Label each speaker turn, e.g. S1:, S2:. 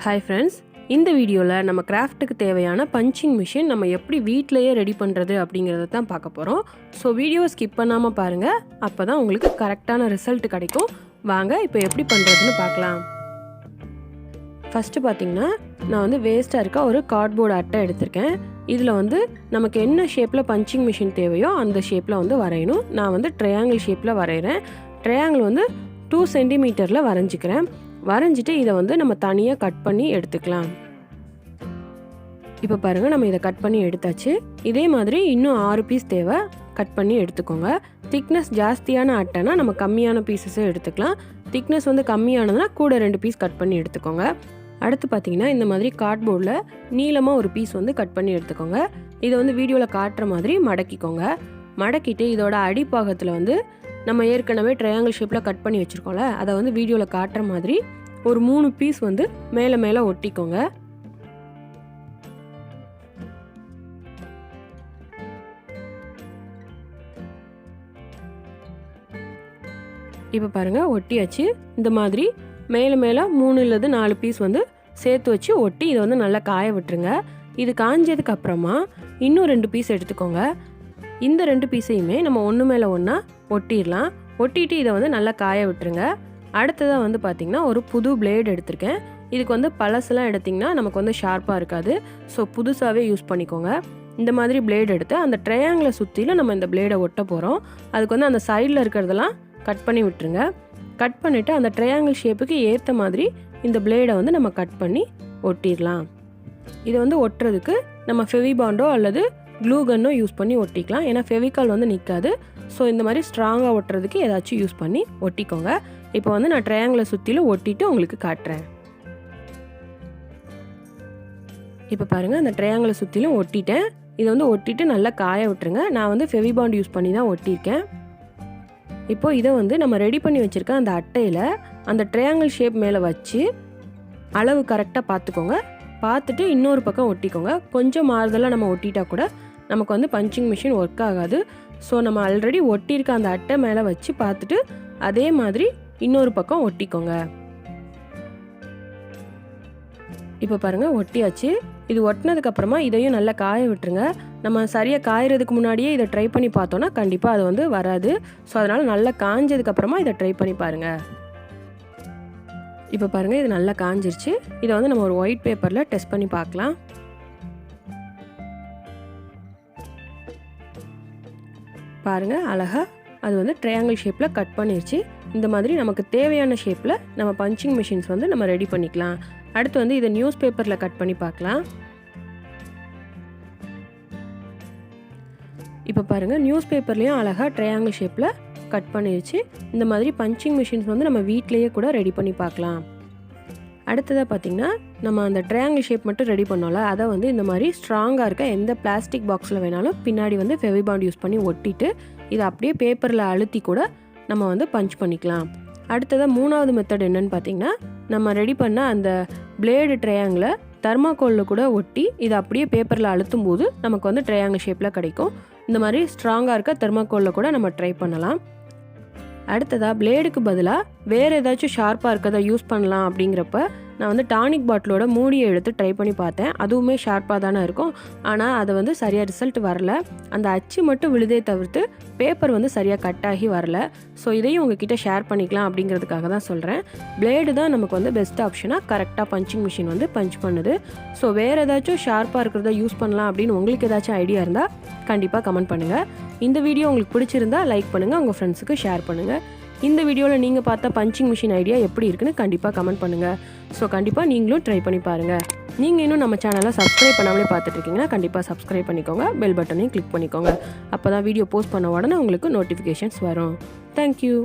S1: Hi friends, இந்த வீடியோல நம்ம கிராஃப்ட்டுக்கு தேவையான பஞ்சிங் மிஷின் நம்ம எப்படி வீட்லயே ரெடி பண்றது அப்படிங்கறத தான் பார்க்க போறோம். சோ வீடியோ ஸ்கிப் பண்ணாம பாருங்க. அப்பதான் உங்களுக்கு கரெக்ட்டான ரிசல்ட் கிடைக்கும். வாங்க இப்போ எப்படி பண்றதுன்னு பார்க்கலாம். ஃபர்ஸ்ட் பாத்தீங்கன்னா நான் வந்து வேஸ்டா இருக்க ஒரு கார்ட்போர்ட் அட்டை எடுத்துர்க்கேன். இதுல வந்து நமக்கு என்ன ஷேப்ல பஞ்சிங் மிஷின் தேவையோ அந்த ஷேப்ல வந்து வரையணும். நான் வந்து ட்ரையாங்கிள் ஷேப்ல வரையறேன். ட்ரையாங்கிள் வந்து 2 சென்டிமீட்டர்ல வரைஞ்சிக்கிறேன். வரைஞ்சிட்டு இதை வந்து நம்ம தனியாக கட் பண்ணி எடுத்துக்கலாம். இப்போ பாருங்க நம்ம இதை கட் பண்ணி எடுத்தாச்சு. இதே மாதிரி இன்னும் 6 பீஸ் தேவை, கட் பண்ணி எடுத்துக்கோங்க. திக்னஸ் ஜாஸ்தியான அட்டைனா நம்ம கம்மியான பீசஸே எடுத்துக்கலாம். திக்னஸ் வந்து கம்மியானதுன்னா கூட 2 பீஸ் கட் பண்ணி எடுத்துக்கோங்க. அடுத்து பார்த்தீங்கன்னா இந்த மாதிரி கார்ட்போர்டில் நீளமாக ஒரு பீஸ் வந்து கட் பண்ணி எடுத்துக்கோங்க. இதை வந்து வீடியோவில் காட்டுற மாதிரி மடக்கிக்கோங்க. மடக்கிட்டு இதோட அடிப்பாகத்தில் வந்து நம்ம ஏற்கனவே ட்ரையாங்கிள் ஷேப்பில் கட் பண்ணி வச்சுருக்கோம்ல, அதை வந்து வீடியோவில் காட்டுற மாதிரி ஒரு 3 பீஸ் வந்து மேலே மேலே ஒட்டிக்கோங்க. இப்போ பாருங்கள் ஒட்டியாச்சு. இந்த மாதிரி மேலே மேலே 3 இல்லது 4 பீஸ் வந்து சேர்த்து வச்சு ஒட்டி இதை வந்து நல்லா காய விட்டுருங்க. இது காஞ்சதுக்கு அப்புறமா இன்னும் 2 பீஸ் எடுத்துக்கோங்க. இந்த 2 பீஸையுமே நம்ம ஒன்று மேலே ஒன்றா ஒட்டிடலாம். ஒட்டிட்டு இதை வந்து நல்லா காய விட்டுருங்க. அடுத்ததாக வந்து பார்த்திங்கன்னா ஒரு புது பிளேடு எடுத்திருக்கேன். இதுக்கு வந்து பழசெல்லாம் எடுத்திங்கன்னா நமக்கு வந்து ஷார்ப்பாக இருக்காது. ஸோ புதுசாகவே யூஸ் பண்ணிக்கோங்க. இந்த மாதிரி பிளேடு எடுத்து அந்த ட்ரையாங்கிளை சுற்றிலும் நம்ம இந்த பிளேடை ஒட்ட போகிறோம். அதுக்கு வந்து அந்த சைடில் இருக்கிறதெல்லாம் கட் பண்ணி விட்டுருங்க. கட் பண்ணிவிட்டு அந்த ட்ரையாங்கிள் ஷேப்புக்கு ஏற்ற மாதிரி இந்த பிளேடை வந்து நம்ம கட் பண்ணி ஒட்டிடலாம். இதை வந்து ஒட்டுறதுக்கு நம்ம ஃபெவிபாண்டோ அல்லது க்ளூ கன்னோ யூஸ் பண்ணி ஒட்டிக்கலாம். ஏன்னா ஃபெவிகால் வந்து நிற்காது. ஸோ இந்த மாதிரி ஸ்ட்ராங்காக ஒட்டுறதுக்கு ஏதாச்சும் யூஸ் பண்ணி ஒட்டிக்கோங்க. இப்போ வந்து நான் ட்ரையாங்கிளை சுற்றிலும் ஒட்டிட்டு உங்களுக்கு காட்டுறேன். இப்போ பாருங்கள் அந்த ட்ரையாங்கிளை சுற்றிலும் ஒட்டிட்டேன். இதை வந்து ஒட்டிட்டு நல்லா காய விட்டுருங்க. நான் வந்து ஃபெவிபாண்ட் யூஸ் பண்ணி தான் ஒட்டியிருக்கேன். இப்போது இதை வந்து நம்ம ரெடி பண்ணி வச்சுருக்க அந்த அட்டையில் அந்த ட்ரையாங்கிள் ஷேப் மேலே வச்சு அளவு கரெக்டாக பார்த்துக்கோங்க. பார்த்துட்டு இன்னொரு பக்கம் ஒட்டிக்கோங்க. கொஞ்சம் மாறுதலாக நம்ம ஒட்டிட்டா கூட நமக்கு வந்து பஞ்சிங் மிஷின் ஒர்க் ஆகாது. ஸோ நம்ம ஆல்ரெடி ஒட்டியிருக்க அந்த அட்டை மேலே வச்சு பார்த்துட்டு அதே மாதிரி இன்னொரு பக்கம் ஒட்டிக்கோங்க. இப்போ பாருங்கள் ஒட்டியாச்சு. இது ஒட்டினதுக்கப்புறமா இதையும் நல்லா காய விட்டுருங்க. நம்ம சரியாக காயறதுக்கு முன்னாடியே இதை ட்ரை பண்ணி பார்த்தோன்னா கண்டிப்பாக அது வந்து வராது. ஸோ அதனால் நல்லா காஞ்சதுக்கப்புறமா இதை ட்ரை பண்ணி பாருங்கள். இப்போ பாருங்கள் இது நல்லா காஞ்சிருச்சு. இதை வந்து நம்ம ஒரு ஒயிட் பேப்பரில் டெஸ்ட் பண்ணி பார்க்கலாம். பாருங்கள் அழகாக அது வந்து ட்ரையாங்கிள் ஷேப்பில் கட் பண்ணிருச்சு. இந்த மாதிரி நமக்கு தேவையான ஷேப்பில் நம்ம பஞ்சிங் மிஷின்ஸ் வந்து நம்ம ரெடி பண்ணிக்கலாம். அடுத்து வந்து இதை நியூஸ் பேப்பரில் கட் பண்ணி பார்க்கலாம். இப்போ பாருங்கள் நியூஸ் பேப்பர்லேயும் அழகாக ட்ரையாங்கிள் ஷேப்பில் கட் பண்ணிருச்சு. இந்த மாதிரி பஞ்சிங் மிஷின்ஸ் வந்து நம்ம வீட்டிலையே கூட ரெடி பண்ணி பார்க்கலாம். அடுத்ததாக பார்த்திங்கன்னா நம்ம அந்த ட்ரையாங்கிள் ஷேப் மட்டும் ரெடி பண்ணோம்ல, அதை வந்து இந்த மாதிரி ஸ்ட்ராங்காக இருக்க எந்த பிளாஸ்டிக் பாக்ஸில் வேணாலும் பின்னாடி வந்து ஃபெவிபாண்ட் யூஸ் பண்ணி ஒட்டிட்டு இதை அப்படியே பேப்பரில் அழுத்தி கூட நம்ம வந்து பஞ்ச் பண்ணிக்கலாம். அடுத்ததாக 3வது மெத்தட் என்னன்னு பார்த்திங்கன்னா நம்ம ரெடி பண்ண அந்த பிளேடு ட்ரையாங்கிளை தர்மாக்கோலில் கூட ஒட்டி இதை அப்படியே பேப்பரில் அழுத்தும் போது நமக்கு வந்து ட்ரையாங்கிள் ஷேப்பில் கிடைக்கும். இந்த மாதிரி ஸ்ட்ராங்காக இருக்க தெர்மாக்கோலில் கூட நம்ம ட்ரை பண்ணலாம். அடுத்ததாக பிளேடுக்கு பதிலாக வேறு ஏதாச்சும் ஷார்ப்பாக இருக்கிறத யூஸ் பண்ணலாம் அப்படிங்கிறப்ப நான் வந்து டானிக் பாட்டிலோட மூடியை எடுத்து ட்ரை பண்ணி பார்த்தேன். அதுவுமே ஷார்ப்பாக தானே இருக்கும். ஆனால் அது வந்து சரியாக ரிசல்ட் வரல. அந்த அச்சு மட்டும் விழுதே தவிர்த்து பேப்பர் வந்து சரியாக கட் ஆகி வரல. ஸோ இதையும் உங்ககிட்ட ஷேர் பண்ணிக்கலாம் அப்படிங்கிறதுக்காக தான் சொல்கிறேன். பிளேடு தான் நமக்கு வந்து பெஸ்ட் ஆப்ஷனாக கரெக்டாக பஞ்சிங் மிஷின் வந்து பஞ்ச் பண்ணுது. ஸோ வேறு ஏதாச்சும் ஷார்ப்பாக இருக்கிறத யூஸ் பண்ணலாம் அப்படின்னு உங்களுக்கு ஏதாச்சும் ஐடியா இருந்தால் கண்டிப்பாக கமெண்ட் பண்ணுங்கள். இந்த வீடியோ உங்களுக்கு பிடிச்சிருந்தா லைக் பண்ணுங்கள், உங்கள் ஃப்ரெண்ட்ஸுக்கு ஷேர் பண்ணுங்கள். இந்த வீடியோவில் நீங்கள் பார்த்த பஞ்சிங் மிஷின் ஐடியா எப்படி இருக்குன்னு கண்டிப்பாக கமெண்ட் பண்ணுங்கள். ஸோ கண்டிப்பாக நீங்களும் ட்ரை பண்ணி பாருங்கள். நீங்கள் இன்னும் நம்ம சேனலை சப்ஸ்கிரைப் பண்ணாமலே பார்த்துட்ருக்கீங்கன்னா கண்டிப்பாக சப்ஸ்கிரைப் பண்ணிக்கோங்க. பெல் பட்டனையும் கிளிக் பண்ணிக்கோங்க. அப்போ தான் வீடியோ போஸ்ட் பண்ண உடனே உங்களுக்கு நோட்டிஃபிகேஷன்ஸ் வரும். தேங்க்யூ.